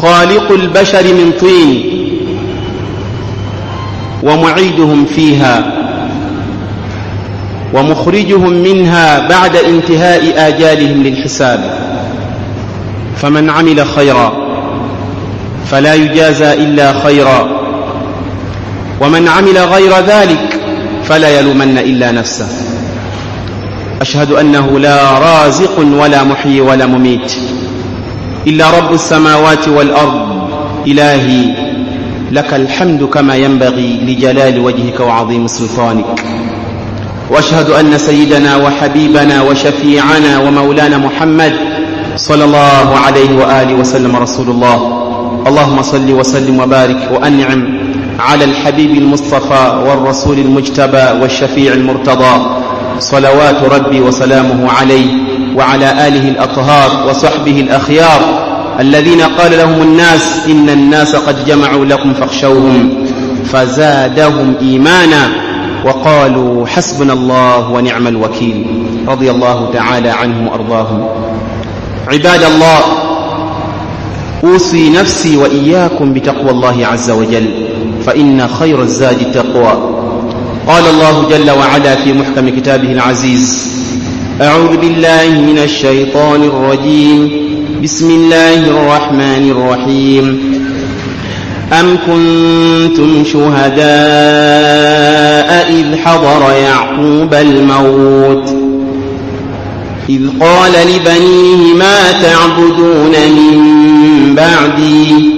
خالق البشر من طين ومعيدهم فيها ومخرجهم منها بعد انتهاء آجالهم للحساب. فمن عمل خيرا فلا يجازى إلا خيرا، ومن عمل غير ذلك فلا يلومن إلا نفسه. أشهد أنه لا رازق ولا محيي ولا مميت إلا رب السماوات والأرض. إلهي لك الحمد كما ينبغي لجلال وجهك وعظيم سلطانك. وأشهد أن سيدنا وحبيبنا وشفيعنا ومولانا محمد صلى الله عليه وآله وسلم رسول الله. اللهم صل وسلم وبارك وأنعم على الحبيب المصطفى والرسول المجتبى والشفيع المرتضى، صلوات ربي وسلامه عليه وعلى آله الأطهار وصحبه الأخيار الذين قال لهم الناس إن الناس قد جمعوا لكم فاخشوهم فزادهم إيمانا وقالوا حسبنا الله ونعم الوكيل، رضي الله تعالى عنهم وأرضاهم. عباد الله، أوصي نفسي وإياكم بتقوى الله عز وجل، فإن خير الزاد التقوى. قال الله جل وعلا في محكم كتابه العزيز: أعوذ بالله من الشيطان الرجيم، بسم الله الرحمن الرحيم. أم كنتم شهداء إذ حضر يعقوب الموت إذ قال لبنيه ما تعبدون من بعدي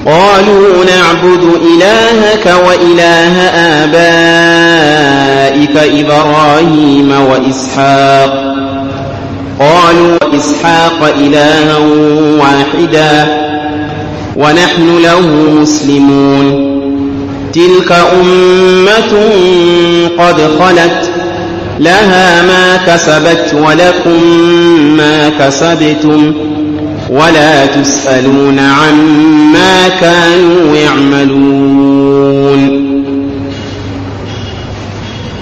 قالوا نعبد إلهك وإله آبائك إبراهيم وإسحاق قالوا إسحاق إلها واحدا ونحن له مسلمون. تلك أمة قد خلت لها ما كسبت ولكم ما كسبتم ولا تسألون عما كانوا يعملون.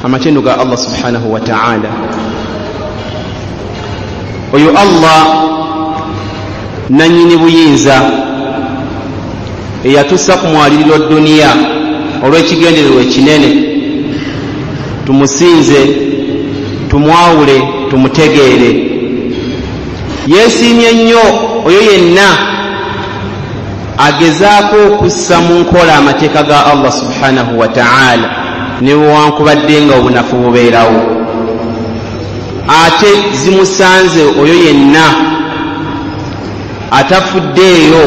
أما تنقى الله سبحانه وتعالى oyo Allah nanyini buyinza eyatussa ku mwaliriro dduniya olw'ekigendererwa ekinene. Tumusinze, tumwawule, tumutegeere. Yeesiimye nnyo oyo yenna agezaako okussa mu nkola amateeka ga Allah subhanahu wa ta'ala newankubadde nga obunafu bubeerawo. Ate zimusanze oyo yenna atafuddeeyo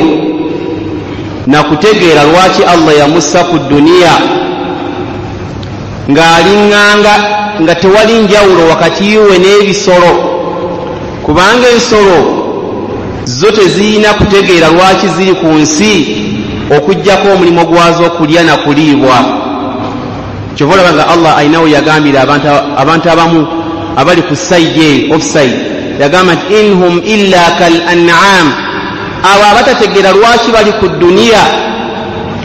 na kutegeera lwaki Allah yamussa ku dduniya ng'aliŋŋanga nga tewali njawulo wakati we n'ebisolo, kubanga ensolo zo tezirina kutegeera lwaki ziri ku nsi okuggyako omulimo gwazo okulya na kuliibwa. Kyova olaba nga Allah ayinawo yagambira abantu abamu abali ku sayidi offside, yagamba nti inhum illa kal an'am, abo abatategeera lwaki bali ku dduniya,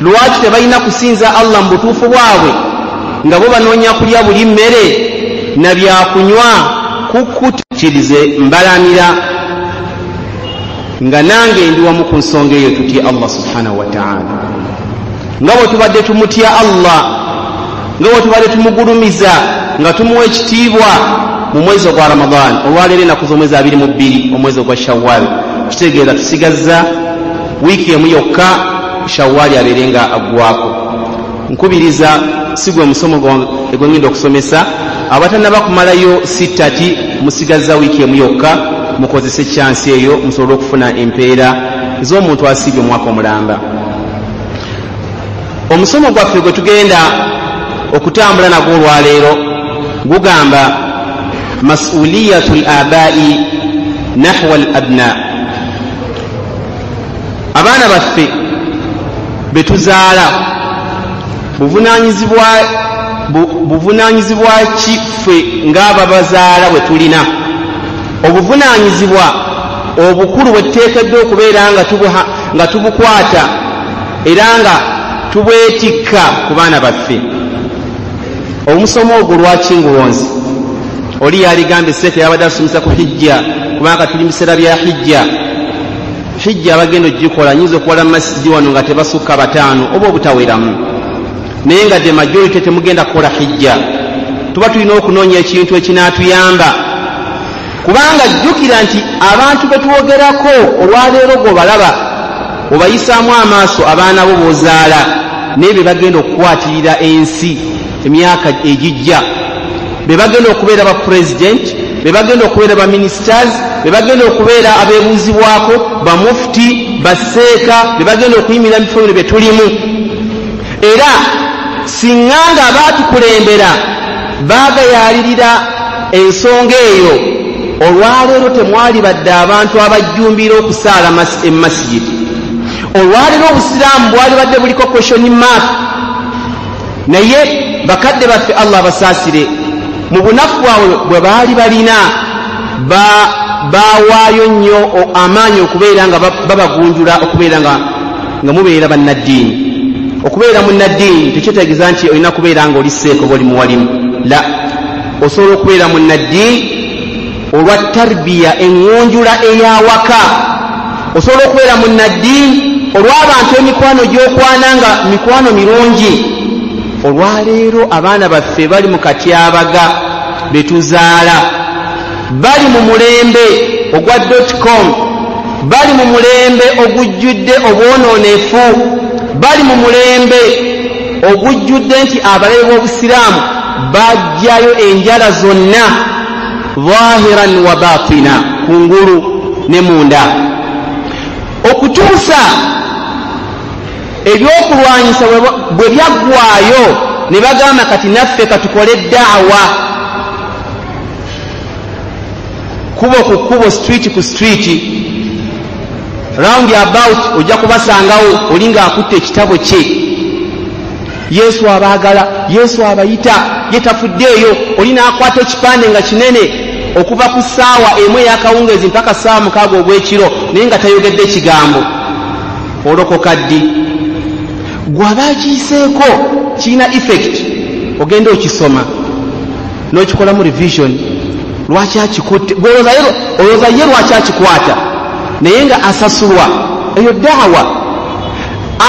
lwaki tebalina kusinza Allah mu butuufu bwabwe, nga bo banoonya kulya buli mmere na byakunywa. Kukkirize mbalamira nga nange ndi wamu ku nsonga eyo tutya Allah subhanahu wa ta'ala, nga bwe tubadde tumutya Allah, nga bwe tubadde tumugulumiza nga tumuwa ekitiibwa mu mwezi ogwa Ramadan. Olwaleero ennaku z'omwezi 22 omwezi ogwa Shawwal, kitegeeza tusigazza wiiki emu yokka Shawwal abeere nga aggwako. Nkubiriza sigwe musomo gwengenda okusomesa abatannaba kumalayo sitati, musigazza wiiki emu yokka, mukozese chansi eyo musobole okufuna empeera z'omuntu asibye omwaka omulamba. Omusomo gwaffe gwe tugenda okutambula nagwo olwaleero gugamba mas'uliyatul abai nahwa al abna. Abaana baffe betuzaala buvunaanyizibwa ki ffe ng'ababazaala bwe tulina? Obuvunaanyizibwa obukulu bwe tuteekeddwa okubeera nga tubukwata era nga tubwetikka ku baana baffe. Omusomo ogwo lwaki ngulonzi? Oli yaligambye sete yabadde asomesa ku hijja, kubanga tuli mu biseera bya hijja. hijja abagenda ogikola nyinza okukola masjidi wano nga tebasukka 5 oba obutaweramu, naye nga de majority temugenda kukola hijja. Tuba tulina okunoonya ekintu ekinaatuyamba, kubanga jjukira nti abantu betwogerako olwaleero gwobalaba obayisaamu amaaso abaana bo boozaala naye be bagenda okukwatirira ensi emyaka egijja, be bagenda okubeera ba president, be bagenda okubeera ba ministers, be bagenda okubeera abeebuuzibwako, ba mufti, ba seeka, be bagenda okuyimira mu bifo bino bye tulimu. Era singa nga abaatukulembera baagayaalirira ensonga eyo, olwaleero temwali badde abantu abajjumbira okusaala emasjidi. Olwaleero obusiraamu bwali badde buliko question mark, naye bakadde baffe Allah basaasire mu bunafu bwabwe bwe baali balina baawaayo nnyo amaanyi okubeera nga babagunjula okubeera nga mubeera bannaddiini. Okubeera munnaddiini tekitegeeza nti olina kubeera nga oli seeko oba oli muwalimu, la, osobola okubeera munnaddiini olwa tarbiya eŋŋonjula ey'awaka, osobola okubeera munnaddiini olw'abantu emikwano gy'okwana nga mikwano mirungi. Olwaleero abaana baffe bali mu katyabaga betuzaala, bali mu mulembe ogwa .com, bali mu mulembe ogujjudde obwonoonefu, bali mu mulembe ogujjudde nti abalabe b'obusiraamu bajjayo enjala zonna zahiran wa batina, kungulu ne munda, okutuusa ebyokulwanyisa bwe byaggwaayo ne bagamba kati naffe katukole daawa, kubo ku kubo, street ku street, round about ojja kubasangawo oli ng'akutte ekitabo kye. Yesu abaagala, Yesu abayita, ye tafuddeeyo, oli n'akwata ekipande nga kinene okuva ku ssaawa emu ey'akawungeezi mpaka ssaawa 6 ogw'ekiro, naye nga tayogedde ekigambo. Olokoka ddi? Gw'aba akiyiseeko kirina effect, ogenda okisoma n'okikolamu revision. Lwaki akikutte? Olowooza ye lwaki akikwata? Naye nga asasulwa. Eyo daawa.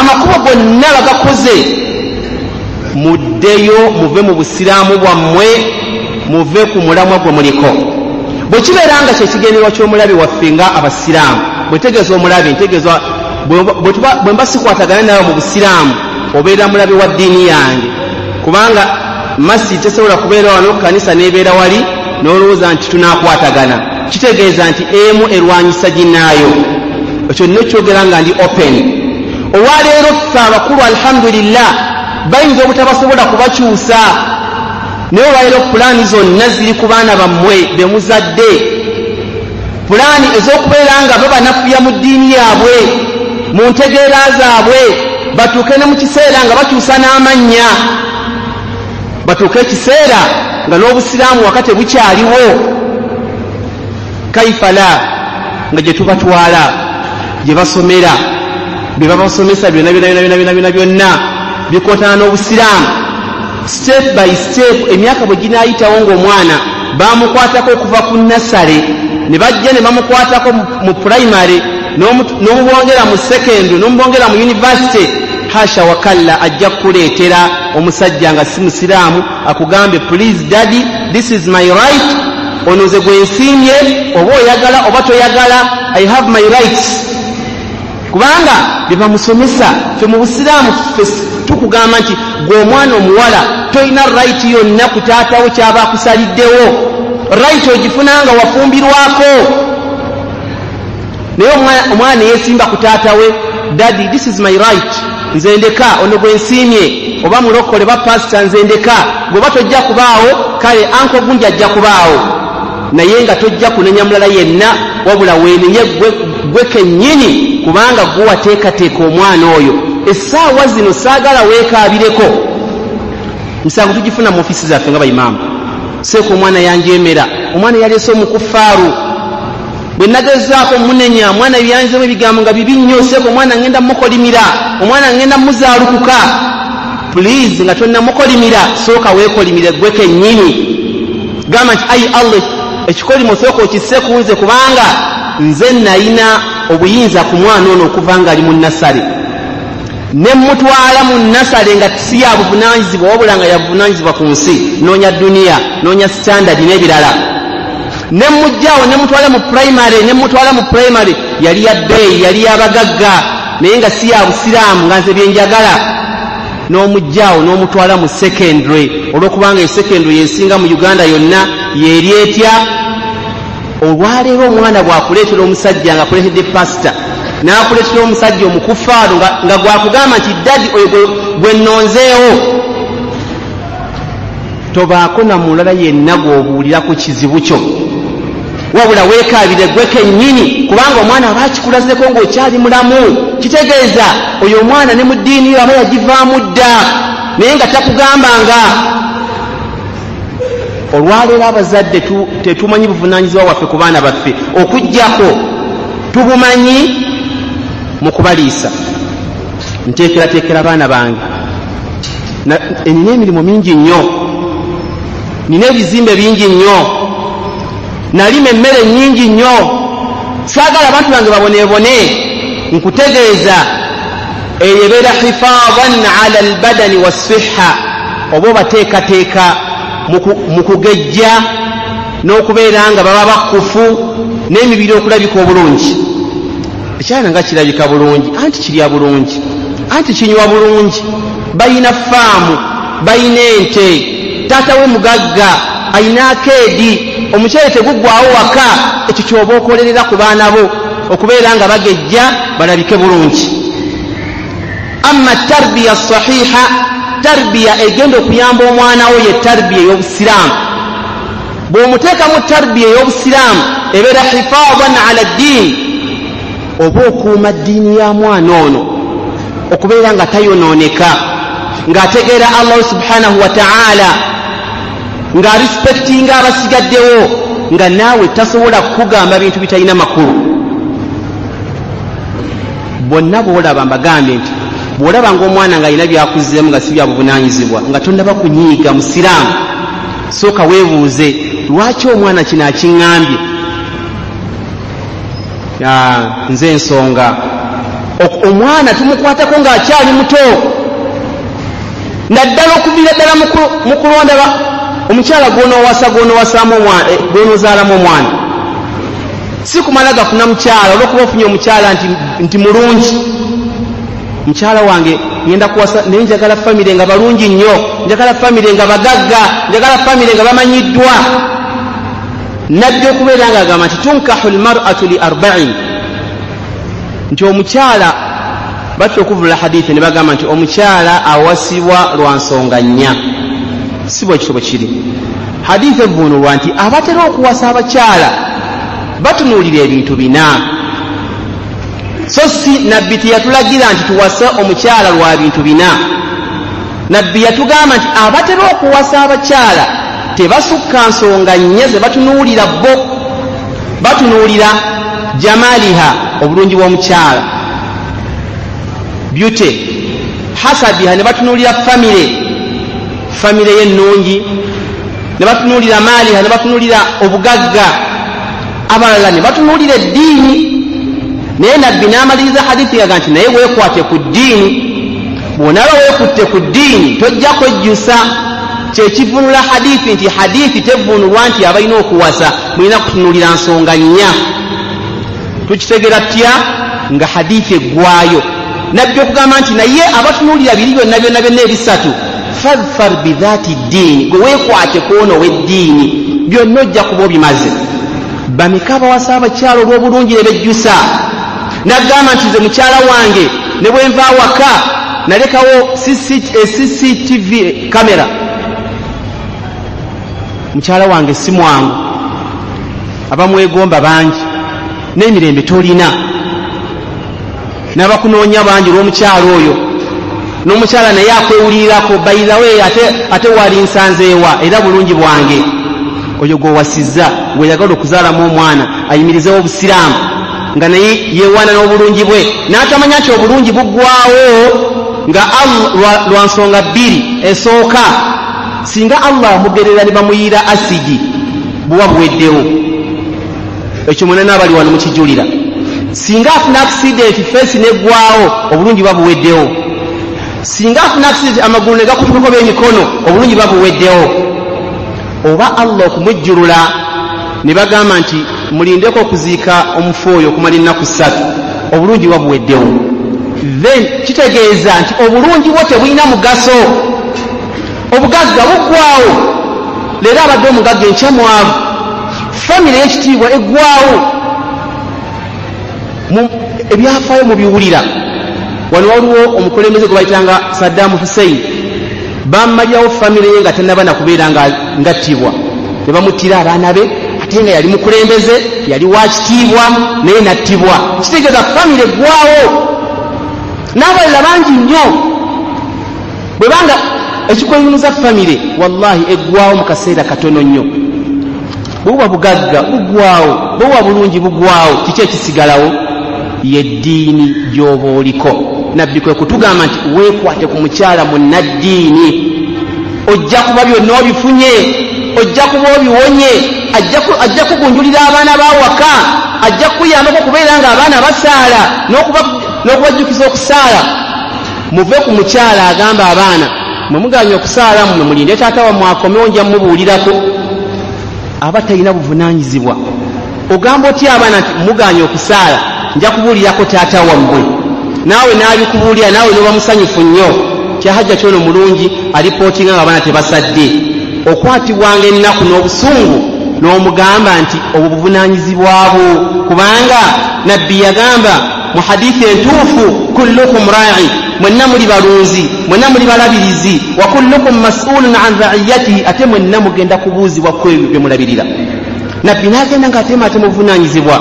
Amakubo gonna bagakoze. Muddeyo muve mu busiraamu bwammwe, muve ku mulamwa gwe muliko. Bwe kibeera nga kyekigenderwa ky'omulabe waffe nga abasiraamu, bwe tegeeza omulabe ntegeeza bwe mba sikwatagana nawe mu busiraamu obeera mulabe wa ddiini yange, kubanga masjid tesobola kubeera wano, kanisa n'ebeera wali n'olowooza nti tunaakwatagana. Kitegeeza nti emu erwanyisa ginnaayo. Ekyo nno kyogera nga ndi open. Olwaleero ffe abakulu alhamdulillah bayinza obutabasobola kubakyusa, naye olwaleero pulaani zonna ziri ku baana bammwe be muzadde, pulaani ez'okubeera nga babanafuya mu ddiini yaabwe, mu ntegeera zaabwe, batuuke ne mu kiseera nga bakyusa n'amannya, batuuke ekiseera nga n'obusiraamu wakati bukyaliwo. Kaifala nga gye tubatwala, gye basomera, bye babasomesa byonna bikontana n'obusiraamu, step by step. Emyaka bwe ginaayitawo ng'omwana bamukwatako okuva ku nasale, ne bajja ne bamukwatako mu primary, n'omubongera mu secondary, n'omubongera mu university. Hasha wakalla, ajja kukuleetera omusajja nga si musiraamu akugambe please daddy this is my right, onoze gwensiimye, oba oyagala oba toyagala, I have my rights. Kubanga bye bamusomesa. Ffe mu busiraamu tukugamba nti gwe omwana omuwala toyina right yonna ku taatawo kyaba akusaliddewo, right ogifunanga wafumbirwako. Naye omwana yeesimba ku taatawe, daddy this is my right, nze ndeka, ono gwe nsiimye, oba mulokole ba pastor nze ndeka. Bw'oba tojja kubaawo, kale anko gundi ajja kubaawo, naye nga tojja kunenya mulala yenna, wabula weenenye gwe kennyini, kubanga gwe wateekateeka omwana oyo. Essaawa zino saagala weekaabireko. Misango tugifuna mu ofiisi zaffe nga bayimaamu. Seeko omwana yanjeemera, omwana yaleese omukufaaru, bwe nagezaako munenya, mwana yanzemu ebigambo nga bibi nnyo, seeko omwana ngenda mukolimira, omwana ngenda muzaalukuka. Please, nga tonna mukolimira, sooka weekolimire gwe kennyini. Gamba nti ayi Allah, ekikolimo sooka okisse ku nze, kubanga nze nalina obuyinza ku mwana ono okuva nga ali mu nasale ne mutwala mu nasale nga si ya buvunanyizibwa wabula nga yavunanyizibwa ku nsi noonya duniya noonya standard n'ebirala ne mujjawo ne mutwala mu primary yali ya bbeeyi yali yabagagga naye nga si ya busiraamu nga nze byenjagala n'omujjawo n'omutwala mu secondary olwokubanga esecondary esinga mu Uganda yonna yeri etya olwaleero omwana bwakuleetera omusajja nga kuleetedde pasita n'akuleetera omusajja omukufaaru nga gwakugamba nti dadi oyo gwe nnonzeewo tobaako na mulala yenna gw'obuulirako kizibu kyo wabula weekaabire gwe kennyini kubanga omwana aba akikulazeko ng'okyali mulamu kitegeeza oyo omwana ne mu ddiini yo aba yagivaamu dda naye nga takugambanga olwaleero abazadde tetumanyi buvunaanyizibwa waffe ku baana baffe okuggyako tubumanyi mu kubaliisa nteekerateekera abaana bange nina emirimu mingi nnyo nina ebizimbe bingi nnyo nalima emmere nnyingi nnyo saagala abantu bange baboneebone nkutegeeza eyo ebeera hifaadan ala albadani wassiha oba obateekateeka mu kugejja n'okubeera nga baba bakkufu n'emibiri okulabika obulungi ekyana nga kirabika bulungi anti kirya bulungi anti kinywa bulungi bayina faamu bayina ente taata we mugagga ayina akeedi omukyere teguggwawo waka ekyo kyoba okolerera ku baana bo okubeera nga bagejja balabike bulungi amma tarbiya sahiha tarbiya egenda okuyamba omwana wo ye tarbiya ey'obusiraamu bw'omuteekamu tarbiya ey'obusiraamu ebeera hifaadan ala ddiini oba okuuma ddiini ya mwana ono okubeera nga tayonooneka ng'ategeera allahu subhanahu wa ta'ala ng'arespektinga abasigaddewo nga naawe tasobola kukugamba bintu bitalina makulu bonna bw'olaba mbagambye nti bw'olaba ng'omwana ng'alina byakuzzeemu nga si bya buvunaanyizibwa nga tonnaba kunyiiga musiraamu sooka weebuuze lwaki omwana kino akiŋŋambye nze ensonga omwana tumukwatako ng'akyali muto naddala okuviira ddala mu kulonda omukyala gw'onoozaalamu omwana si kumala gafuna mukyala olwokuba ofunye omukyala nti mulungi mukyala wange ngenda kuwasa naye njagala famire nga balungi nnyo njagala famire nga bagagga njagala famire nga bamanyiddwa nabbi okubeera nga agamba nti tunkahu almar'atu li arba'in nti omukyala batya okuvula hadithi ne bagamba nti omukyala awasibwa lwa nsonga nnya si bwe kito bwe kiri hadithi evvuunulwa nti abatera okuwasa abakyala batunuulira ebintu bina so si nabbi teyatulagira nti tuwase omukyala lwa bintu bina nabbi yatugamba nti abatera okuwasa abakyala tebasukka nsonga nnya ze batunuulira bo batunuulira jamaliha obulungi bw'omukyala beauty hasabiha ne batunuulira famire y'ennungi ne batunuulira maaliha ne batunuulira obugagga abalala ne batunuulira eddiini naye nabbi n'amaliriza hadithi yaga nti naye weekwate ku ddiini bw'onaaba weekutte ku ddiini tojja kwejjusa kyekivunula hadithi nti hadithi tevunulwa nti abalina okuwasa mulina kutunuulira nsonga nnya tukitegera tutya nga hadithi eggwayo nabbi okugamba nti naye abatunuulira biri byonna byonna ebisatu fadfar bidhaati ddiini gwe weekwate kwono w'eddiini byonna ojja kuba obimaze bameka bawasa abakyala olw'obulungi ne bejjusa nagamba nti nze mukyala wange ne bwe nva waka nalekawo cctv kamera mukyala wange si mwangu abamwegomba bangi n'emirembe tolina n'abakunoonya bangi olw'omukyala oyo n'omukyala naye akwewulirirako bayizawe ate wali nsanzeewa era bulungi bwange oyo gw'owasizza gweyagala okuzaalamu omwana ayimirizewo obusiraamu nga naye yeewaana n'obulungi bwe n'atamanya nti obulungi buggwawo nga lwa nsonga bbiri esooka singa allah amugerera ne bamuyiira asigi buba buweddewo ekyo mwena n'abali wano mukijulira singa afuna accident face negwawo obulungi babuweddewo, singa afuna accident amagulu ne gakubikako b'emikono obulungi babuweddewo. Oba Allah okumujjulula ne bagamba nti mulindeko okuziika omufu oyo okumala ennaku 3, obulungi babuweddewo. Then kitegeeza nti obulungi bwo tebulina mugaso, obugagga buggwawo. Leero abadde omugagga enkyamwavu, famire y'ekitiibwa eggwawo, ebyafaayo mubiwulira. Wano waliwo omukulembeze gwe bayitanga Saddam Hussein, bammalirawo famire ye nga tannaba na kubeera ngattibwa, ne bamuttira abaana be, ate nga yali mukulembeze, yali wa kitiibwa naye nattibwa. Kitegeeza famire eggwawo. N'abalala bangi nnyo bwe banga ekikweyunuza famire wallahi eggwawo mu kaseera katono nnyo. Bwebuba bugagga buggwawo, bwebuba bulungi buggwawo. Kiki ekisigalawo? Yeddiini gy'oba oliko. Nabbi kwe kutugamba nti weekwate ku mukyala munnaddiini, ojja kuba byonna obifunye, ojja kuba obiwonye, ajja kugunjulira abaana bawaka, ajja kukuyambako kubeera nga abaana basaala n'okubajjukiza okusaala. Muve ku mukyala agamba abaana mwe muganya okusaala mmwe mulinde taata wammwe akomewo nja mmubuulirako. Aba talina buvunaanyizibwa. Ogamba otya abaana nti muganya okusaala nja kubuulirako taata wammwe, naawe n'abikubuulira naawe noba musanyufu nnyo. Kyahajja kyono mulungi alipootinga nga abaana tebasadde, okwatibwanga ennaku n'obusungu n'omugamba nti obwo buvunaanyizibwa bwo, kubanga nabbi yagamba mu hadithi entuufu, kullukum ra'i, mwenna muli balunzi, mwenna muli balabirizi, wa kullukum mas'ulun an ra'iyatihi, ate mwenna mugenda kubuuzibwa ku ebyo bye mulabirira. Nabbi n'agenda ng'atema ate muvunaanyizibwa.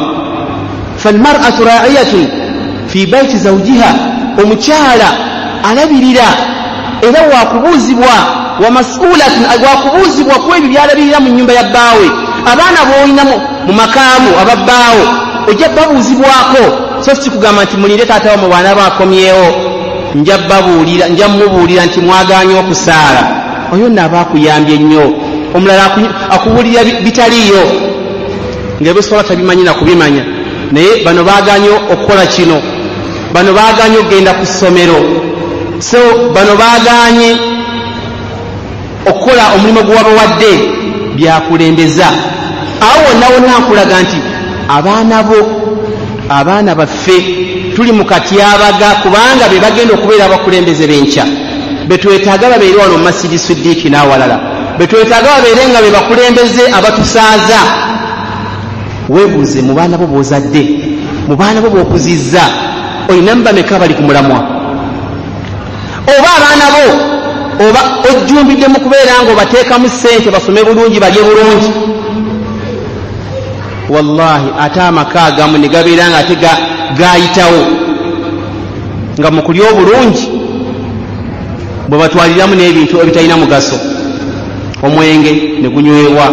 Falmar'atu ra'iyatun fi bayti zawjiha, omukyala alabirira era wakubuuzibwa, wa mas'ulatun, wakubuuzibwa ku ebyo byalabirira mu nnyumba ya bbaawe. Abaana b'olina mu makaamu ababbaawo ojja babuuzibwako. So si kugamba nti mulinde taata wammwe baana bakomyewo nja mubuulira nti mwaganya okusaala. Oyo nno akuyambye nnyo. Omulala akubuulira bitaliiyo ng'ebisobola tabimanyi na kubimanya, naye bano baaganye okukola kino, bano baaganye okugenda ku ssomero, so bano baaganye okukola omulimu gwe wabawadde, byakulembeza. Awo wonna wonna nkulaga nti abaana baffe tuli mu katyabaga, kubanga be bagenda okubeera abakulembeze b'enkya. Betwetaaga babeere wano mu Masjidi Siddiiki n'awalala, betwetaaga babeere nga be bakulembeze abatusaaza. Weebuuze mu baana bo b'ozadde, mu baana bo b'okuzizza, olinamu bameka bali ku mulamwa? Oba abaana bo oba ojjumbidde mu kubeera nga obateekamu ssente basome bulungi balye bulungi? Wallahi ate amaka agamu ne gabeera nga ate gaayitawo nga mu kulya obulungi bwe batwaliramu n'ebintu ebitalina mugaso. Omwenge ne gunyweebwa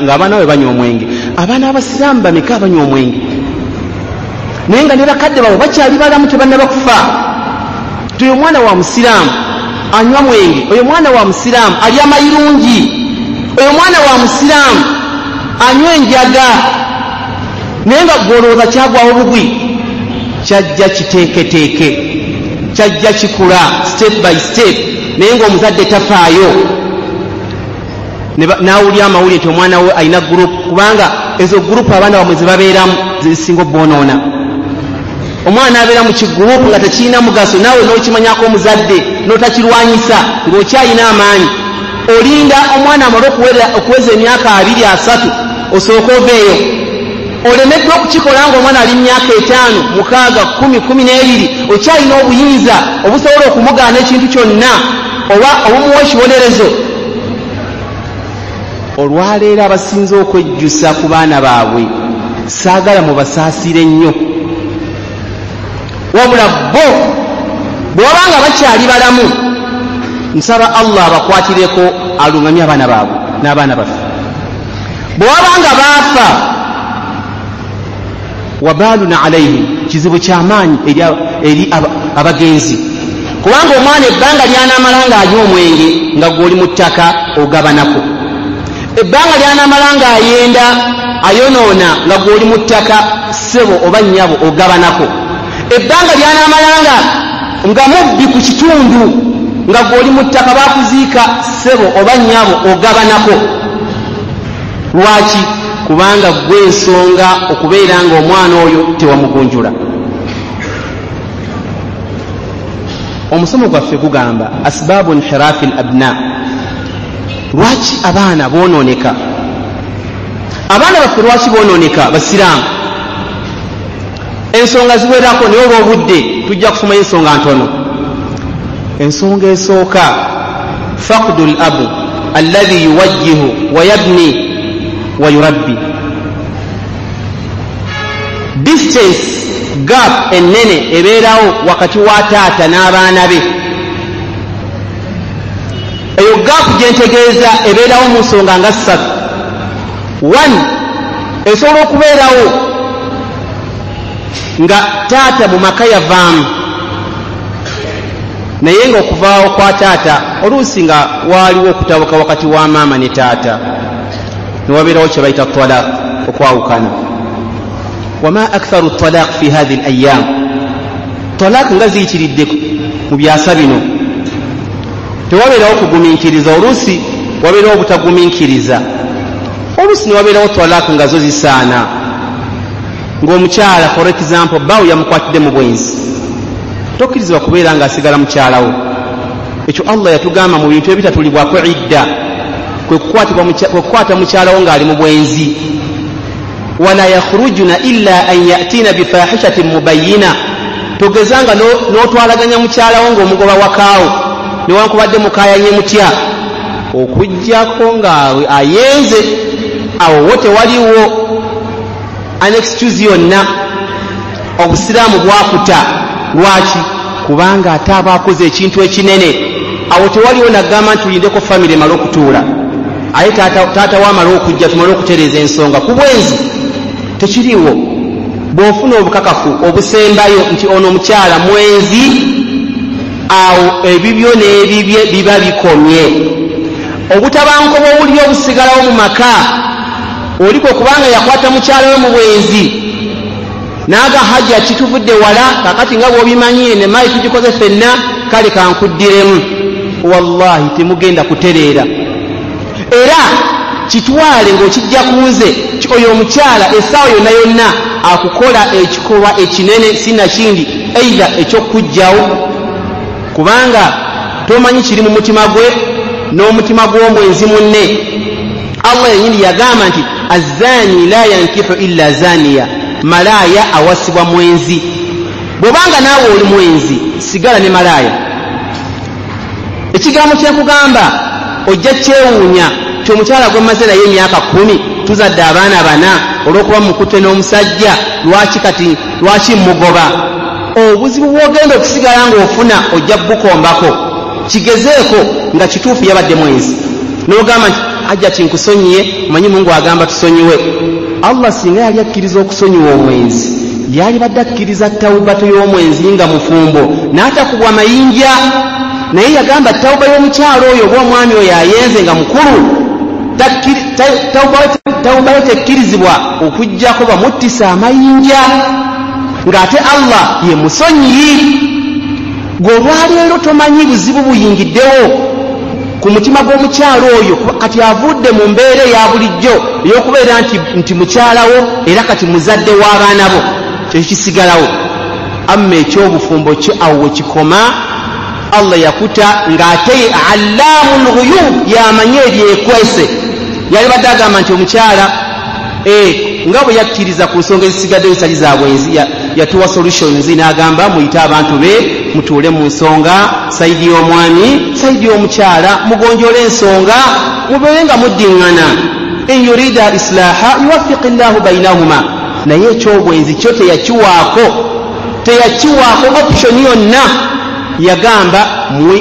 ng'abaana bwe banywa omwenge. Abaana abasiraamu bameka abanywa omwenge? Naye nga ne bakadde baabwe bakyali balamu tebannaba kufa. Oyo mwana wa musiraamu anywa mwenge, oyo mwana wa musiraamu alya mayirungi, oyo mwana wa musiraamu anywa enjaga. Naye nga gwolowooza kyagwawo bugwi, kyajja kiteeketeeke, kyajja kikula step by step, naye ng'omuzadde tafaayo. N'awulya amawulire nti omwana we alina gurupu, kubanga ezo gurupu abaana bamwe ze babeeramu zisinga obbonoona. Omwana abeera mu kigurupu nga tekirina mugaso, naawe n'okimanyako omuzadde n'otakirwanyisa ng'okyalina amaanyi. Olinda omwana amale okuweza emyaka 2-3 osooka oveeyo. Olemeddwa okukikola ng'omwana ali mu myaka 5, 6, 10, 12, okyalina obuyinza obusobola okumugaana ekintu kyonna oba obumuwa ekibonerezo. Olwaleero abasinze okwejjusa ku baana baabwe saagala mubasaasire nnyo, wabula bo bwe wabanga bakyali balamu nsaba Allah abakwatireko alungamye abaana baabwe n'abaana baffe. Bwe wabanga baafa wabaaluna alayhim, kizibu ky'amaanyi eri abagenzi, kubanga omwana ebbanga ly'anaamala ng'anywa omwenge nga gw'oli mu ttaka ogabanako, ebbanga ly'anaamala ng'ayenda ayonoona nga gw'oli mu ttaka ssebo oba nnyabo ogabanako. Ebbanga ly'anaamalanga nga mubbi ku kitundu nga gw'oli mu ttaka baakuziika ssebo oba nnyabo ogabanako. Lwaki? Kubanga gwe ensonga okubeera nga omwana oyo tewamugunjula. Omusomo gwaffe gugamba asbaabu inhiraafi al-abna. Lwaki abaana boonooneka? Abaana baffe lwaki boonooneka basiraamu? Ensonga ziwerako naye olw'obudde tujja kusoma ensonga ntono. Ensonga esooka faqdu al-abu alladhi yuwajjihu wa yabni wa yurabbi. Distance gap ennene ebeerawo wakati wa taata n'abaana be. Eyo gap gyentegeeza ebeerawo mu nsonga nga ssatu. 1, esobola okubeerawo nga taata mu maka yavaamu naye nga okuvaawo kwa taata oluusi nga waaliwo okutabuka wakati wa maama ne taata ne wabeerawo kye bayita talaq, okwawukana. Wama aktharu talaq fi hadhihi al-ayyam. Talaq nga ziyitiridde mu byasa bino. Tewabeerawo kugumiikiriza, oluusi wabeerawo obutagumiikiriza, oluusi ne wabeerawo talaq nga zo zisaana. Ng'omukyala for example bawo yamukwatidde mu bwenzi, tokkirizibwa kubeera nga asigala mukyalawo. Ekyo Allah yatugamba mu bintu ebitatulibwako idda, kwe kukwata mukyalawo ng'ali mu bwenzi. Wala yakhrujuna illa an yatina bifahishatin mubayyina. Togezanga n'otwalaganya mukyalawo ng'omugoba wakaawo newankubadde mukayanye mutya, okujjako ng'awe ayenze. Awo wote waliwo an excuse yonna. Obusiraamu bwakuta. Lwaki? Kubanga ate aba akoze ekintu ekinene. Awo tewaliwo nagamba nti tulindeko famire emala okutuula, aye taata wamala okujja tumale okutereeza ensonga ku bwenzi. Tekiriwo. Bw'ofuna obukakafu obusembayo nti ono omukyala mwenzi, awo ebibyo n'ebibye biba bikomye. Obutabankobo obuli obusigalawo mu maka oliko kubanga yakwata mukyala we mu bwenzi naaga hajja kituvudde wala, kakati nga bw'obimanyire ne mayi tugikoze ffenna, kale kankuddiremu. Wallahi temugenda kutereera. Era kitwale ng'okijja ku nze oyo omukyala essaawa yonna yonna akukola ekikolwa ekinene sinakindi, eitha eky'okujjawo, kubanga tomanyi kiri mu mutima gwe n'omutima gw'omwenzi munne. Allah yennyini yagamba nti azzaani la yankihu illa zaniya, malaaya awasibwa mwenzi. Bw'obanga naawe oli mwenzi sigala ne malaaya. Ekigambo kyekugamba ojja kyewuunya ti omukyala gwe mmaze naye emyaka 10 tuzadde abaana 4 olw'okuba mukutte n'omusajja, lwaki mugoba? Obuzibu bw'ogenda okusigala ng'ofuna ojja bukombako. Kigezeeko nga kituufu yabadde mwenzi n'ogamba nti ajja kinkusonyiye. Manyi Mungu agamba tusonyiwe. Allah singa yali akkiriza okusonyiwa omwenzi yali badde akkiriza tawubato y'omwenzi nga mufumbo n'atakubwa mayinja, naye yagamba tawuba y'omukyalo oyo oba omwami oyo ayenze nga mukulu, tawuba yo tekkirizibwa okujjako bamuttisa amayinja, ng'ate Allah ye musonyiyi. Gwe olwaleero tomanyi buzibu buyingiddewo ku mutima gw'omukyalo oyo, kati avudde mu mbeera eya bulijjo ey'okubeera nti mukyalawo era kati muzadde w'abaana bo, kyo kisigalawo. Amma eky'obufumbo kye awo kikoma, Allah yakuta ng'ate allaamul ghuyub, yamanyi ebyekwese. Yali badde agamba nti omukyala nga bwe yakkiriza ku nsonga ezisigadde ensali za bwenzi, yatuwa solutions n'agamba muyite abantu be mutuule mu nsonga, sayidi y'omwami sayidi y'omukyala, mugonjole ensonga, mubeere nga muddiŋŋana. In yurida islaha yuwaffiqi llahu bainahuma. Naye ekyobwenzi kyo teyakiwaako option yonna. Yagamba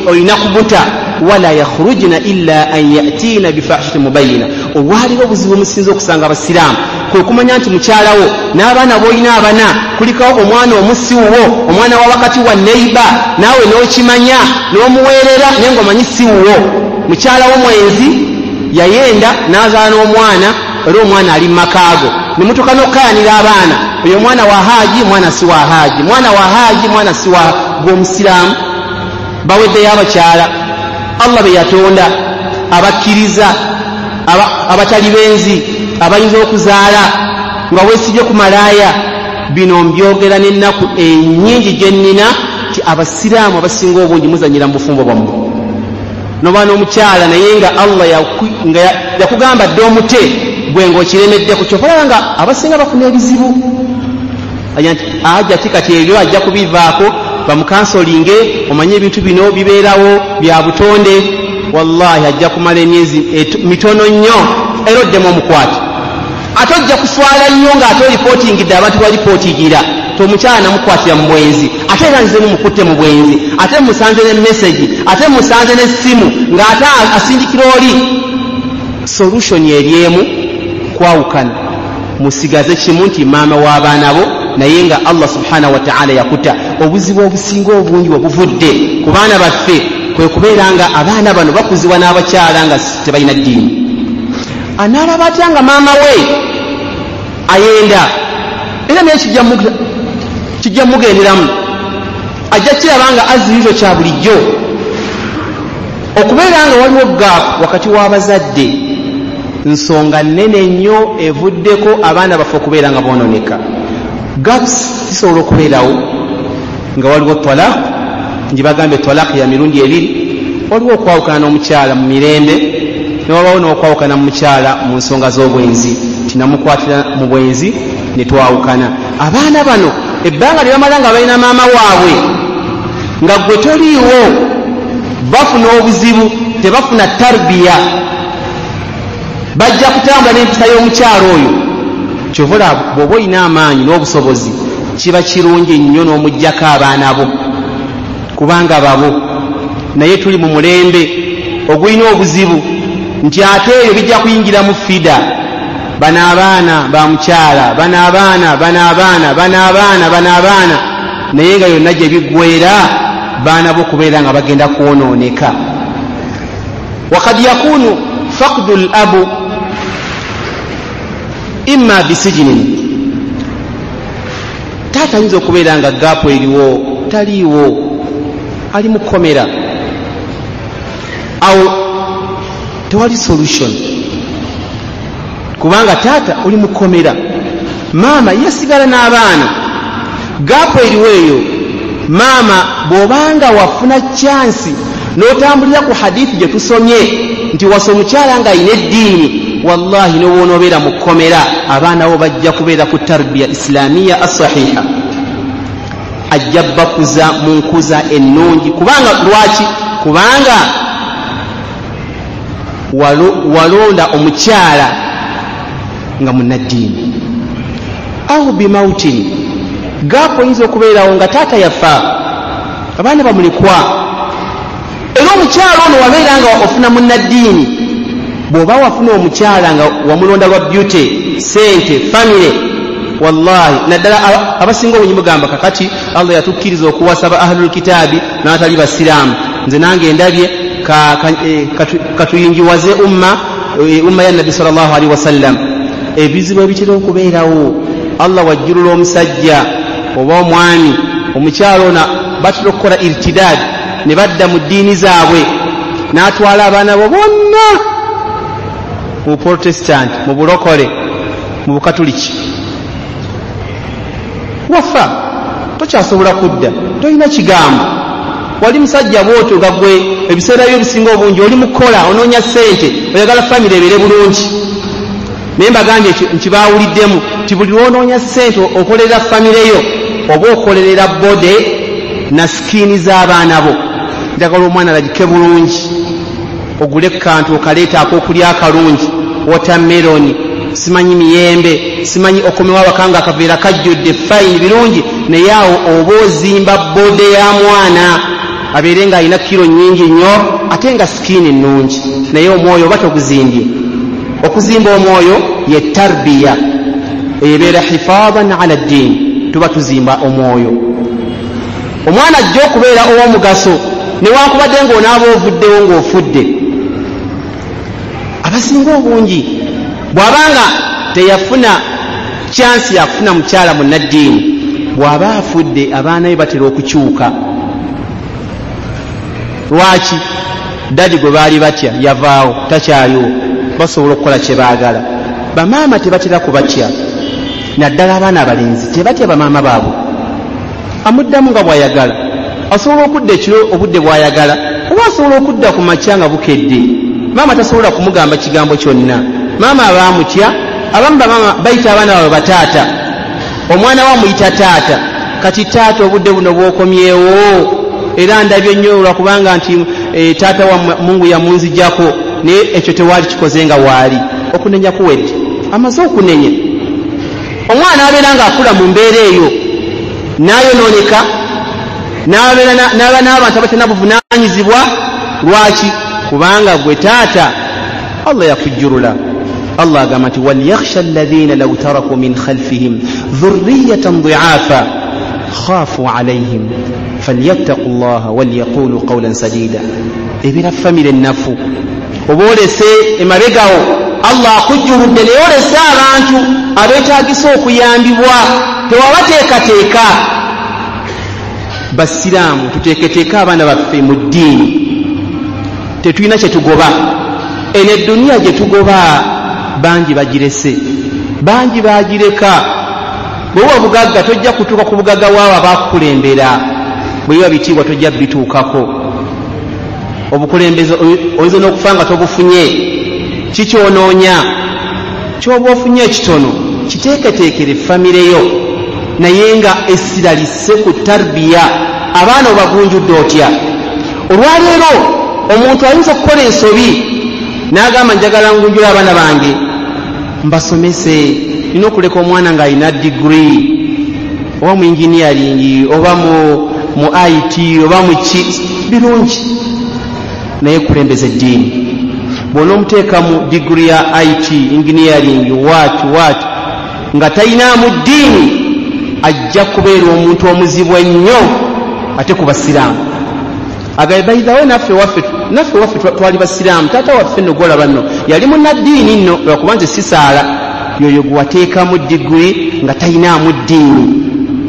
olina kubuta wala yakhrujna illa an yatina bifahishatin mubayyina. Olwaliwo obuzibu musinza okusanga abasiraamu kwe kumanya nti mukyalawo n'abaana b'olina abana kulikawo omwana omusiwuwo, omwana wa wakati wa neiba, naawe n'okimanya n'omuweerera naye ng'omanyi siwuwo. Mukyalawo mwenzi yayenda n'azaala n'omwana era omwana ali mu makaago ne mutuuka n'okukayanira abaana oyo mwana wa haaji mwana si wa haaji mwana wa haaji mwana si wa g'omusiraamu baweddeyo abakyala Allah be yatonda abakkiriza abatali benzi abayinza okuzaala nga weesibye ku malaaya bino mbyogera n'ennaku ennyingi gye nnina ti abasiraamu abasinga obungi muzanyira mu bufumbo bwammwe noba n'omukyala naye nga Allah yakugamba dde omute gwe ng'okiremeddeku kyofalaba nga abasinga bafuna ebizibu ajja kati ebyo ajja kubivaako bamukansolinge omanye ebintu bino bibeerawo bya butonde wallahi ajja kumala emyezi mitono nnyo era oddemu omukwate ate ojja kuswala nnyo ng'ate olipootingidde abantu balipootigira tomukyala namukwatira mu bwenzi ate era nzemu mukutte mu bwenzi ate musanze ne message ate musanze n'essimu ng'ate asindikira oli solution eryemu kwawukana musigaze kimu nti maama w'abaana bo naye nga Allah subhanahu wa ta'ala yakuta obuzibu obusinga obungi obuvudde ku baana baffe kwe kubeera nga abaana bano bakuzibwa n'abakyala nga tebalina ddiini anaalaba atya nga maama we ayenda era naye kijja mugenderamu ajja kiraba nga azirizo kya bulijjo okubeera nga waliwo gaapu wakati w'abazadde nsonga nnene nnyo evuddeko abaana baffe okubeera nga boononeka gaps zisobola okubeerawo nga waliwo talaq nje bagambye talaq ya mirundi ebiri waliwo okwawukana n'omukyala mu mirembe ne wabawo n'okwawukana mu mukyala mu nsonga z'obwenzi tinamukwatira mu bwenzi ne twawukana abaana bano ebbanga lye bamala nga balina maama waabwe nga gwe toliiwo bafuna obuzibu tebafuna tarbiya bajja kutambula n'empisa y'omukyalo oyo kyovula bw'oba olina amaanyi n'obusobozi kiba kirungi nnyo n'omuggyako abaana bo kubanga babo naye tuli mu mulembe ogulina obuzibu nti ate eyo bijja kuyingira mu fida bano abaana ba mukyala bano abaana naye nga yonna gye biggweera baana bo kubeera nga bagenda kwonooneka wakad yakunu faqdu al-abu imma bisijinin taata ayinza okubeera nga gaapu eriwo taliiwo ali mu kkomera awo tewali solution kubanga taata oli mu kkomera maama yesigala n'abaana gaapu eriwo eyo maama bw'obanga wafuna chansi n'otambulira ku hadithi gye tusomye nti wasa omukyala nga ayina eddiini wallahi n'obwonoobeera mu kkomera abaana bo bajja kubeera ku tarbiya islamiya asahiha ajja bakuza mu nkuza ennungi kubanga lwaki kubanga walonda omukyala nga munnaddiini awo bimautini gaapo oyinza okubeerawo nga taata yafa abaana bamulikwa era omukyala ono wabeera nga ofuna munnaddiini bw'oba wafuna omukyala nga wamulonda lwa beauty sente famire wallahi naddala abasinga obunyi mugamba kakati Allah yatukkiriza okuwasaba ahlul kitaabi n'abatali basiraamu nze nange ndabye katuyingiwaze umma ya nabi sallallahu alaihi wasallam ebizibu ebitera okubeerawo Allah wajjulula omusajja oba omwami omukyalo ono batera okukola irtidad ne badda mu ddiini zaabwe n'atwala abaana bo bonna mu protestant mu bulokole mu bukatuliki wafa tokyasobola kudda tolina kigambo wali musajja bwotyo nga gwe ebiseera byo bisinga obungi oli mukola onoonya ssente oyagala famire ebeere bulungi naye mbagambye nkibaawuliddemu ti buli lwonoonya ssente okolerera famire yo oba okolerera bode na sikiini z'abaana bo njagala omwana alagike bulungi ogule kantu okaleeta ak'okulya akalungi watermeloni simanyi miyembe simanyi okomewo abakanga akaveera kajjudde fayini birungi naye awo oba ozimba bode ya mwana abeere nga alina kiro nnyingi nnyo ate nga sikiini ennungi naye omwoyo oba toguzimbye okuzimba omwoyo ye tarbiya ebeera hifaadan ala ddiini tuba tuzimba omwoyo omwana ajja okubeera ow'omugaso newankubadde ng'onaaba ovuddewo ng'ofudde abasinga obungi bw'abanga teyafuna chance yakufuna mukyala munnaddiini bw'aba afudde abaana be batera okukyuka. Lwaki? dadi gwe baali batya yavaawo takyaliwo, basobola okukola kye baagala. Bamaama tebatera kubatya, naddala abaana abalenzi tebatya bamaama baabwe. Amuddamu nga bw'ayagala, asobola okudda ekiro obudde bw'ayagala, oba asobola okudda ku makya nga bukedde. Maama tasobola kumugamba kigambo kyonna. Maama abaamutya, abamu bamaama bayita abaana baabwe bataata, omwana wa muyita taata. Kati taata obudde buno bw'okomyewo era ndabye nnyo lwakubanga nti taata wa Mungu yamunzijjako, naye ekyo tewaali kikoze nga waali. Okunenya kuwedde, amaze okunenya. Omwana abeera ng'akula mu mbeera eyo n'ayonooneka, n'aba n'abantu abatena buvunaanyizibwa. Lwaki? Kubanga gwe taata Allah yakujjurula. Allah agamba nti walyakhsha alladhina law taraku min khalfihim dhurriyatan dhi'afa khafu alayhim falyattaqu llaha walyaqulu qawlan sadida. Ebira famire ennafu oba olese emabegawo Allah akujjuludde naye olese abantu abeetaagisa okuyambibwa, tewabateekateeka. Basiraamu tuteeketeeka abaana baffe mu ddiini, tetulina kye tugoba. Eno edduniya gye tugoba bangi bagirese, bangi bagireka. Bw'oba bugagga tojja kutuuka ku bugagga waabo abakukulembera, bwe biba bitiibwa tojja bituukako. Obukulembeze oyinza n'okufa nga tobufunye. Kikyonoonya kyoba ofunye ekitono kiteeketeekere famire yo, naye nga essira lisse ku tarbiya. Abaana obagunjudde otya? Olwaleero omuntu ayinza okukola ensobi n'agamba njagala ngunjula abaana bange mbasomese, nina okuleka omwana ng'alina degree oba mu engineering oba mu IT oba mu ki, birungi, naye kulembeza eddiini. Bw'ona omuteeka mu degree ya IT engineering what nga talinamu ddiini, ajja kubeera omuntu omuzibu ennyo ate ku basiraamu. Agabayizawo naffe waffe twali basiraamu. Taata waffe nno gwolaba nno yali munnaddiini nno, lwakuba nze sisaala. Yoyo gwe wateekamu degree nga talinamu ddiini,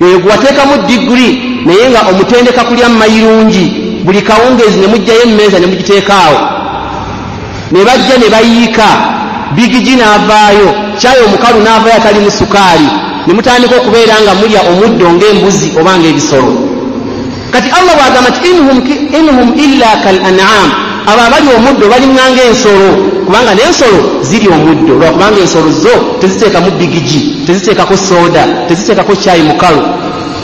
yoyo gwe wateekamu degree naye nga omutendeka kulya mayirungi, buli kawungeezi ne mujjayo emmeeza ne mugiteekaawo, ne bajja ne bayiika bigigi n'avaayo, kyayi omukalu n'avaayo atali mu sukaali, ne mutandika okubeera nga mulya omuddo ng'embuzi oba ng'ebisolo. Kati Allah bw'agamba nti inhum illa kal an'am, abo abali omuddo balinga ng'ensolo, kubanga n'ensolo ziri omuddo, lwakubanga ensolo zo teziteekamu bigigi, teziteekako sooda, teziteekako kyayi mukalu.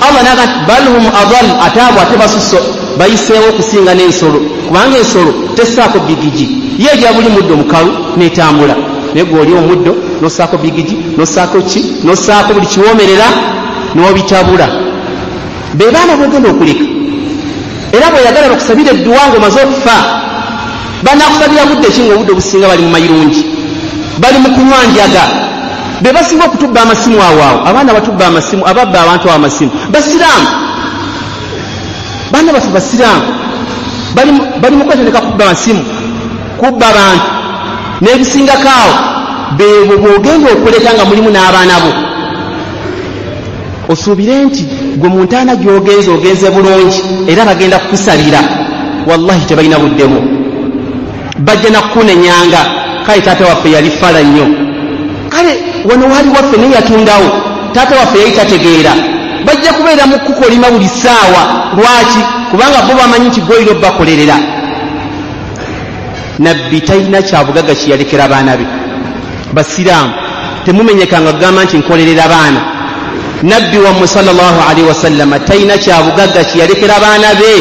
Allah n'agamba nti bal hum adall, ate abo ate basuso bayiseewo okusinga n'ensolo, kubanga ensolo tessaako bigigi, ye ejja buli muddo mukalu n'etambula, naye gw'oli omuddo n'ossaako bigigi n'ossaako ki n'ossaako buli kiwoomerera n'obitabula. Be baana bw'ogenda okuleka, era bw'oyagala bakusabire edduwa ng'omaze okufa, banaakusabira budde ki ng'obudde obusinga bali mu mayirungi, bali mu kunywa njaga. Be basinga okutubba amasimu awaawo, abaana batubba amasimu, ababba abantu amasimu, basiraamu. Baana baffe basiraamu bali mu kwetendeka kubba amasimu, kubba abantu n'ebisingako awo. Beebo bw'ogenda okuleka nga mulimu n'abaana bo, osuubire nti gwe mu ntaana gy'ogenze bulungi era bagenda kukusalira. Wallahi tebalina buddemu, bajja nakunenyanga. Kale taata waffe yali fala nnyo, kale wano wali waffe naye yatundawo, taata waffe yali tategeera. Bajja kubeera mu kukolima buli ssaawa. Lwaki? Kubanga bo bamanyi nti gwoliro bakolerera. Nabbi talina kyabugagga kiyalekera abaana be. Basiraamu temumenyekanga kugamba nti nkolerera baana. Nabbi wammwe sallallahu alaihi wasallam talina kyabugagga kiyalekera abaana be.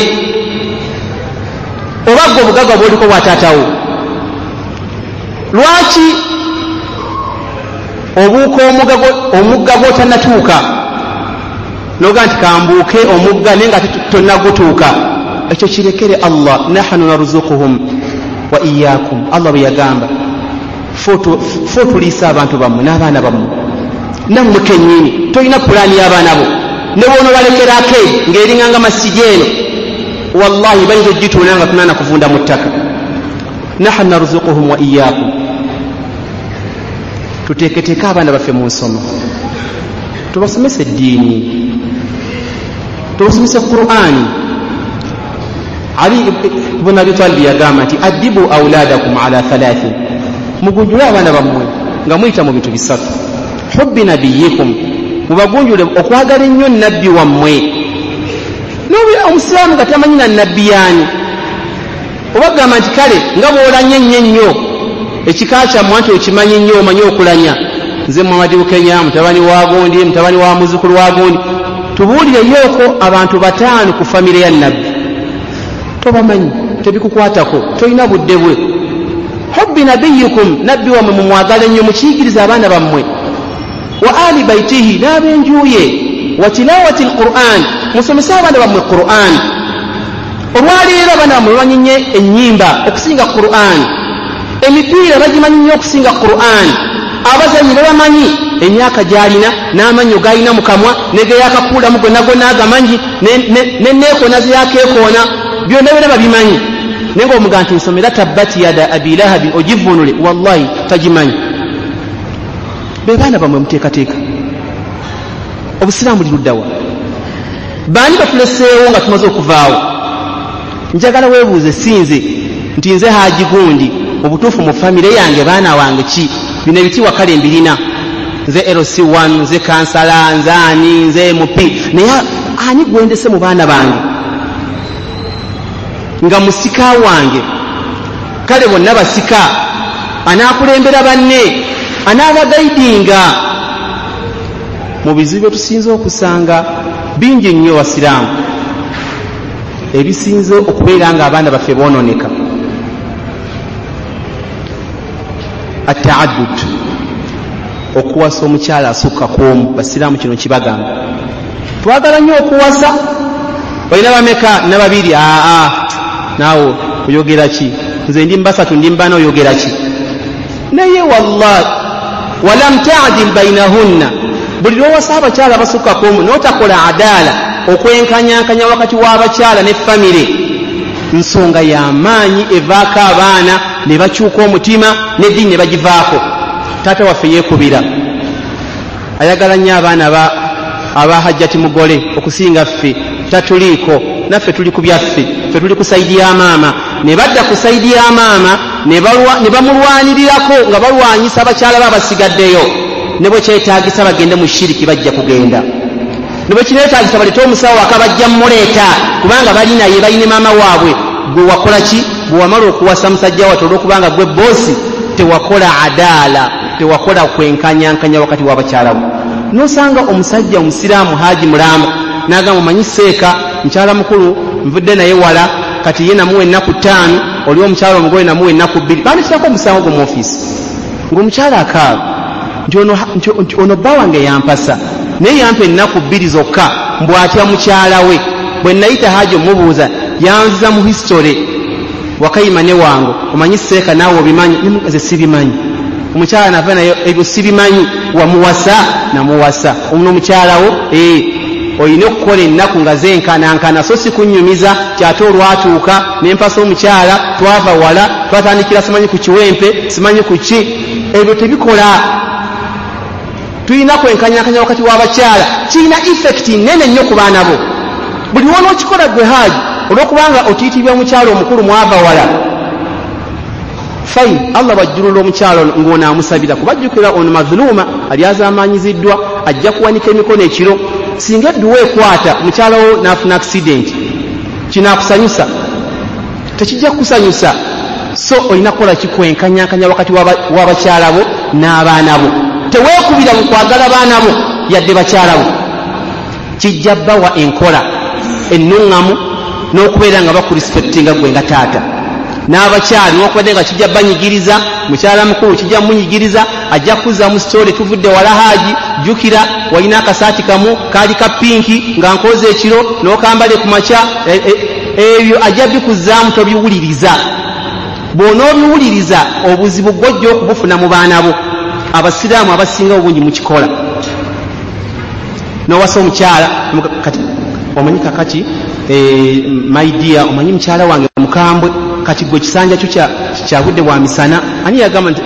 Obagga obugagga bw'oliko bwa taatawo. Lwaki obuuka omugga gw'otannatuuka noga nti kambuuke omugga naye nga tonnagutuuka? Ekyo kirekere Allah. Nahnu narzuquhum wa iyyakum, Allah bwe yagamba fo tuliisa abantu bammwe n'abaana bammwe. Nammwe kennyini tolina pulaani y'abaana bo, ne bw'onoobalekeraako ng'eringanga masigi eno, wallahi bayinza ogituula nga tunaana kuvunda mu ttaka. Nahnu narzuquhum wa iyyakum. tuteeketeeke abaana baffe mu nsoma, tubasomese eddiini, tubasomese Qur'ani. Ali ibn Abi Talib yagamba nti addibu awladakum ala thalathin, mugunjule abaana bammwe nga muyita mu bintu bisatu. Hubbi nabiyikum, mubagunjule okwagala ennyo nabbi wammwe. Omusiraamu nga tamanyi na nabbi yaani, obagamba nti kale nga bw'olanya ennyo ekika kyammwe nti okimanyi nnyo, omanyi okulanya. Nze Muhammad Bukenya mutabani wa Gondi, mutabani wa muzukulu wa Gondi, tubuulireyooko abantu 5 ku famire ya nabbi, tobamanyi, tebikukwatako, tolina budde bwe. Hubbi nabiyikum, nabbi wammwe mumwagala ennyo, mukiyigiriza abaana bammwe. Wa ali baitihi, n'abenjuye. Wa tilawati alquran, musomese abaana bammwe Qur'an. Olwaleero abaana bammwe bamanyinye ennyimba okusinga Qur'an, emipiira bagimanyi nnyo okusinga Qur'an, abazanyi babamanyi emyaka gy'alina n'amanyo g'alina mu kamwa negeyakakuulamu gonna gonna agamanyi neneekona zeyakeekoona byonna byonna babimanyi. Naye ng'omuga nti nsomera tabbati yada abi lahabin ogivunule, wallahi tagimanyi. Be baana bammwe muteekateeka. Obusiraamu liruddawa? Baani batuleseewo nga tumaze okuvaawo? Njagala weebuuze sinze nti nze Haaji Gundi obutuufu mu famire yange baana wange ki? Bino ebitiibwa kale mbirina. Nze LC1, nze kansala, nze ani, nze MP. Naye ani gwendese mu baana bange nga musika wange? Kale bonna basika, anaakulembera banne, anaabagaidinga. Mu bizibu bye tusinze okusanga bingi nnyo Wasiraamu, ebisinze okubeera nga abaana baffe boononeka. At-ta'addud, okuwasa omukyala asukka kw'omu. Basiraamu kino kibagamba, twagala nnyo okuwasa. Olina bameka? Na 2. Naawe oyogera ki? Nze ndi 3, ndi 4, oyogera ki? Naye wallahi walam ta'dil bainahunna, buli lwowasa abakyala abasukka kw'omu n'otakola adaala, okwenkanyankanya wakati w'abakyala ne famire, nsonga y'amaanyi evaako abaana ne bakyuka omutima n'eddiini ne bagivaako. Taata waffe yeekubira, ayagala nnyo abaana aba Hajjati Mugole okusinga ffe. Tatuliiko, naffe tuli ku byaffe, ffe tuli ku sayidi ya maama. Ne badda ku sayidi ya maama ne bamulwanirirako nga balwanyisa abakyala be abasigaddeyo. Ne bwe kyetaagisa bagende mu shiriki bajja kugenda, ne bwe kineetaagisa balete omusawo akabajja mmuleeta, kubanga bali naye, balina maama waabwe. Gwe wakola ki? Bwe wamala okuwasa musajja wattu olw'okubanga gwe boosi, tewakola adaala, tewakola kwenkanyankanya wakati w'abakyala bo. N'osanga omusajja omusiraamu Haaji Mulamba n'agamba omanyi seeka mukyala mukulu nvudde naye wala, kati ye namuwa ennaku 5, oli omukyala omugole namuwa ennaku 2. Bandisako omusango gwe mu ofiisi ng'omukyala akaaba nti ono bba wange yampasa naye yampa ennaku 2 zokka, mbw'atya mukyala we. Bwe nayita Haaji omubuuza yanziza mu history, wakayima ne wange, omanyi seeka naawe obimanyi? Nze sibimanyi. Omukyala nava naye ebyo sibimanyi. Wamuwasa? Namuwasa. Ono omukyala wo olina okukola ennaku nga zenkanankana, so si kunnyumiza kyate olwatuuka n'empasa omukyala, twava wala, twatandikira simanyi ku kiwempe, simanyi ku ki. Ebyo tebikola. Tulina kwenkanyakanya wakati w'abakyala, kirina effect nene nnyo ku baana bo. Buli wonookikola gwe Haaji, olw'okubanga otiitibwa omukyala omukulu mwava wala, fine, Allah bajjulula omukyala ng'onaamusabira, kubajjukira ono mazuluma ali azaamaanyiziddwa, ajja kuwanika emikono ekiro. Singa edduwa ekwata mukyala wo n'afuna accident, kinaakusanyusa? Tekijja kukusanyusa. So olina kukola kikwenkanyakanya wakati w'abakyala bo n'abaana bo. Teweekubira mu kwagala baana bo yadde bakyala bo. Kijja bbawa enkola ennuŋŋamu n'okubeera nga bakurespectinga gwe nga taata. N'abakyali n'okubadde nga kijja banyigiriza, mukyala mukulu kijja munyigiriza, ajja kuzza mu story, tuvudde wala Haaji, jjukira walina akasaati kamu kaali ka pinki nga nkoze ekiro n'okambale ku makya, ebyo ajja bikuzzaamu, tobiwuliriza. Bw'onoobiwuliriza obuzibu gw'ojja okubufuna mu baana bo. Abasiraamu abasinga obungi mukikola. N'owasa omukyala kati omanyi kakati my dear, omanyi mukyala wange mukambwe, kati gwe kisanja kyo kyagudde bwa misana. Ani yagamba nti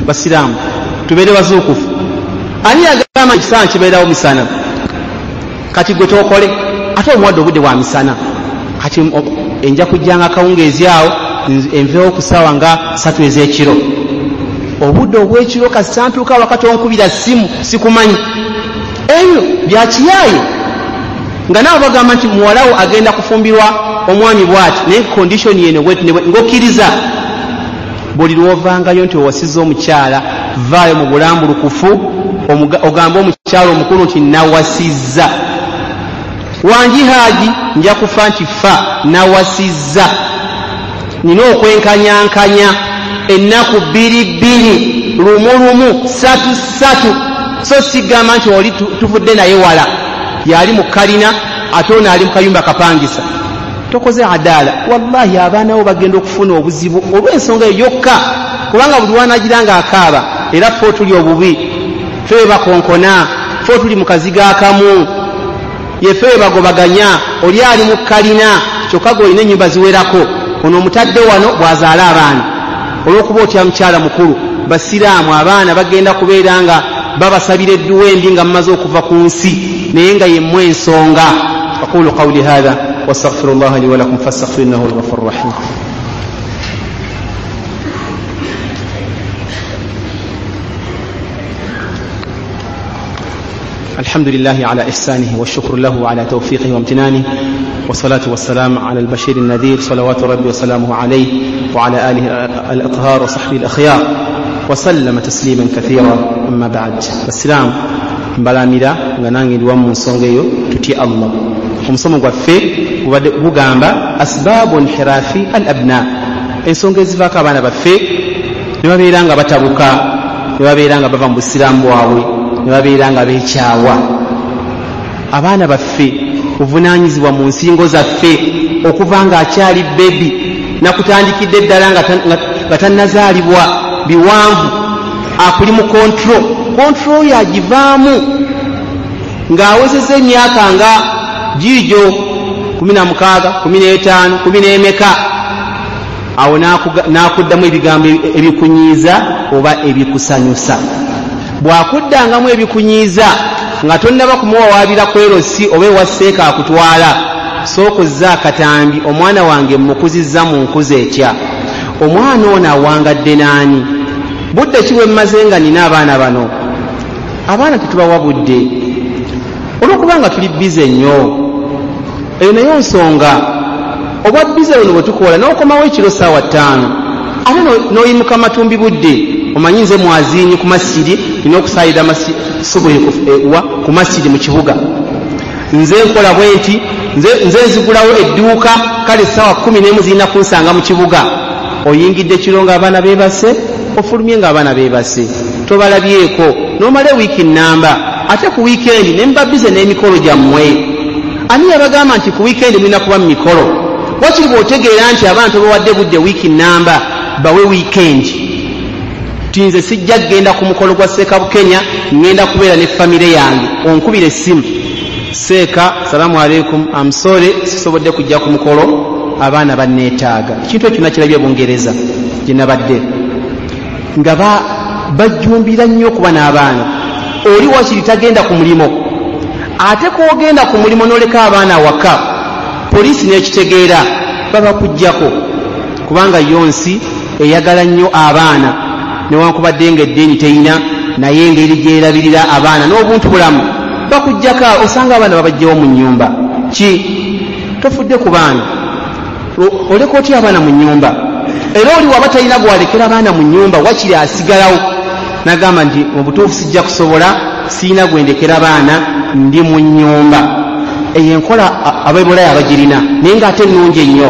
basiraamu tubeere bazuukufu. Ani yagamba ekisaala kibeerawo misana? Kati gwe tookole ate omuwadde obudde bwa misana. Kati enja kujjanga akawungeezi awo enveewo ku ssaawa nga 3 ez'ekiro. Obudde obw'ekiro kasantuuka wakati onkubira simu sikumanyi. Ebyo bya kiyaaye. Nga naawe bagamba nti muwalawo agenda kufumbirwa omwami bw'ati naye condition yeno ng'okkiriza. Buli lw'ovangayo nti owasizza omukyala vaayo mu bulambulukufu ogambe omukyala omukulu nti nawasizza. Wanjihaaji nja kufa nti fa nawasizza. Nina okwenkanyankanya ennaku 2 lumu 3 so sigamba nti oli tuvudde naye wala yali mu kalina ate ono ali mu kayumba kapangisa. Tokoze adaala. Wallahi abaana bo bagenda okufuna obuzibu olw'ensonga eyo yokka, kubanga buli wanagira nga akaaba era ffe tuli obubi, ffe bakonkona, ffe tuli mu kaziga akamu, yeffe bagobaganya. Oli ali mu kalina kyokka g'olina ennyumba ziwerako, ono omutadde wano bw'azaala abaana. Olw'okuba otya mukyala mukulu, basiraamu abaana bagenda kubeera nga babasabira edduwa embi nga mumaze okuva ku nsi naye nga yemmwe ensonga. aqulu qawli hadha واستغفر الله لي ولكم فاستغفروا انه هو الغفور الرحيم. الحمد لله على إحسانه والشكر له على توفيقه وامتنانه والصلاة والسلام على البشير النذير صلوات ربي وسلامه عليه وعلى آله الأطهار وصحبه الأخيار وسلم تسليما كثيرا. أما بعد. السلام mbalamira nga nange ndiwa mu nsonga eyo tutye Allah. Omusomo gwaffe gugamba asbaabu inhirafi al abna, ensonga ezivaako abaana baffe ne babeera nga batabuka, ne babeera nga bava mu busiraamu bwabwe, ne babeera nga beekyawa. Abaana baffe buvunaanyizibwa mu nsingo zaffe okuva nga akyali bebi nakutandikidde eddala nga tannazaalibwa biwanvu, akuli mu kontrol yagivaamu ng'awezezza emyaka nga giijo 16, 15, 10 awo n'akuddamu ebigambo ebikunyiiza oba ebikusanyusa. Bw'akuddangamu ebikunyiiza nga tonnaba kumuwawaabira kwerosi oba ewasseeka akutwala, sookozza akatambi omwana wange mmukuzizza mu nkuza etya. Omwana ono awangadde naani? Budde ki bwe mmaze nga nina abaana bano? Abaana tetubawa budde olw'okubanga tuli bize nnyo. Eyo nayo nsonga. Obwa bize buno bwe tukola n'okomawo ekiro ssaawa 5 ate n'oyimuka matumbi budde. Omanyi nze mwaziinyi ku masjidi, nina okusaayira subuhi ku masjidi mu kibuga. Nze nkola bwe nti nze nzigulawo edduuka, kale ssaawa 11 zirina kunsanga mu kibuga. Oyingidde kiro ng'abaana beebase, ofulumye ng'abaana beebase, tobalabyeko n'omala wiiki nnamba. Ate ku wiikendi ne mba bize n'emikolo gyammwe. Ani yabagamba nti ku wiikendi mulina kuba mu mikolo? Wakiri bw'otegeera nti abantu bawadde budde wiiki nnamba bawe wiikendi. Tinze sijja kgenda ku mukolo gwa Seeka Bukenya, ngenda kubeera ne famire yange. Onkubira essimu, Seeka, salaamu aleikum, I'm sorry sisobodde kujja ku mukolo, abaana banneetaaga. Ekintu ekyo nakirabye Bungereza gye nabadde nga bajjumbira nnyo okuba n'abaana. Oli wakiri tagenda ku mulimo, ate k'ogenda ku mulimo n'oleka abaana waka, poliisi n'ekitegeera baba kujjako, kubanga yonsi eyagala nnyo abaana newankubadde nga eddeeni teyina naye engeri gyerabirira abaana n'obuntu bulamu bakujjako. Osanga abaana babajjawo mu nnyumba ki? Tofudde ku baana, oleka otya abaana mu nnyumba? Era oli waba talina gwalekera abaana mu nnyumba, wakiri asigalawo n'agamba nti mu butuufu sijja kusobola, siina gwendekera baana, ndi mu nnyumba. Eyo enkola Abaibulaya abagirina naye ng'ate ennungi ennyo.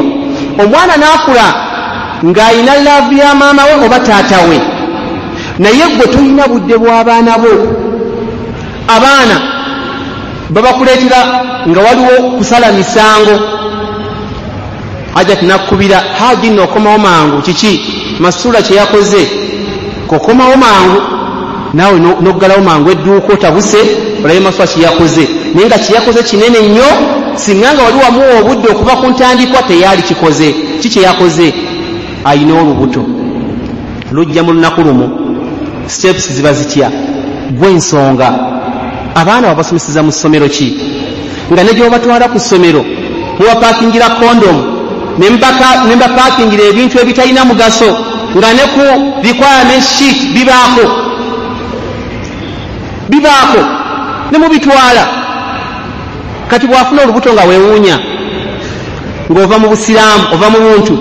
Omwana n'akula ng'alina laavu ya maama we oba taata we, naye gwe tolina budde bw'abaana bo. Abaana babakuleetera nga waliwo kusala misango. Hajja tunakkubira haji nno okomawo mangu, kiki Masula kye yakoze, kokomawo mangu naawe n'oggalawo mangu edduuka otabuse olabe Masula kye yakoze. Naye nga kye yakoze kinene nnyo, singa nga wali wamuwa obudde okuva ku ntandikwa teyaali kikoze. Ki kye yakoze? Ayina olubuto lujja mu lunaku lumu steps ziba zitya gw'ensonga abaana babasomeseza mu ssomero ki nga ne gyobatwala ku ssomero mubapakingira kondomu ne mbapakingira ebintu ebitalina mugaso nga ne ku requirement sheet bibaako ne mubitwala kati bwafuna olubuto nga weewuunya ng'ova mu busiraamu ova mu buntu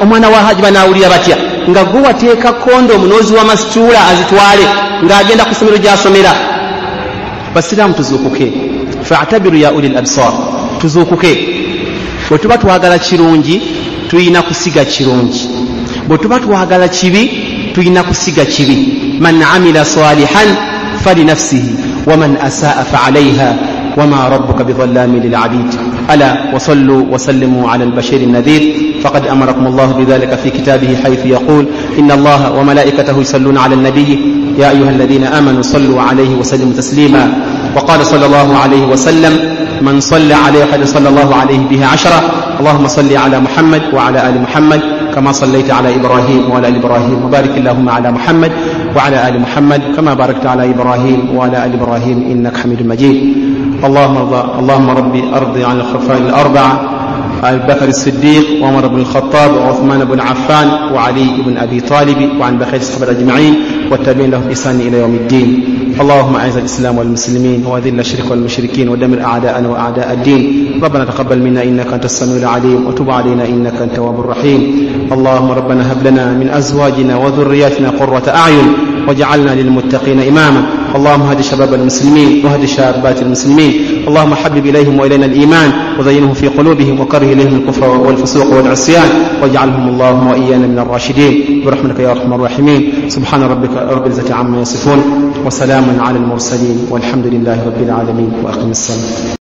omwana wa haji banaawulira batya nga gwe wateeka kondomu n'oziwa masituula azitwale ng'agenda ku ssomero gy'asomera. basiraamu tuzuukuke fa'tabiru ya ulil absar tuzuukuke bwe tuba twagala kirungi tulina kusiga kirungi bwe tuba twagala kibi tulina kusiga kibi man amila salihan falinafsihi waman asaa fa'alayha وما ربك بظلام للعبيد ألا وصلوا وسلموا على البشير النذير فقد أمركم الله بذلك في كتابه حيث يقول إن الله وملائكته يصلون على النبي يا أيها الذين آمنوا صلوا عليه وسلموا تسليما وقال صلى الله عليه وسلم من صلى عليه أحد صلى الله عليه به 10 اللهم صل على محمد وعلى آل محمد كما صليت على إبراهيم وعلى آل إبراهيم وبارك اللهم على محمد وعلى آل محمد كما باركت على إبراهيم وعلى آل إبراهيم إنك حميد مجيد. اللهم ربي أرضي عن الخلفاء الأربعة أبي بكر الصديق وعمر بن الخطاب وعثمان بن عفان وعلي بن أبي طالب وعن بقية الصحابة أجمعين والتابعين لهم بإحسان إلى يوم الدين. اللهم أعز الإسلام والمسلمين وأذل الشرك والمشركين ودمر أعداءنا وأعداء الدين. ربنا تقبل منا إنك أنت السميع العليم وتب علينا إنك أنت التواب الرحيم. اللهم ربنا هب لنا من أزواجنا وذرياتنا قرة أعين واجعلنا للمتقين إماما. اللهم هد شباب المسلمين وهد شابات المسلمين. اللهم حبب إليهم وإلينا الإيمان وزينه في قلوبهم وكره إليهم الكفر والفسوق والعصيان واجعلهم اللهم وإيانا من الراشدين برحمتك يا أرحم الراحمين. سبحان ربك رب العزة عما يصفون وسلام على المرسلين والحمد لله رب العالمين وأقم الصلاة.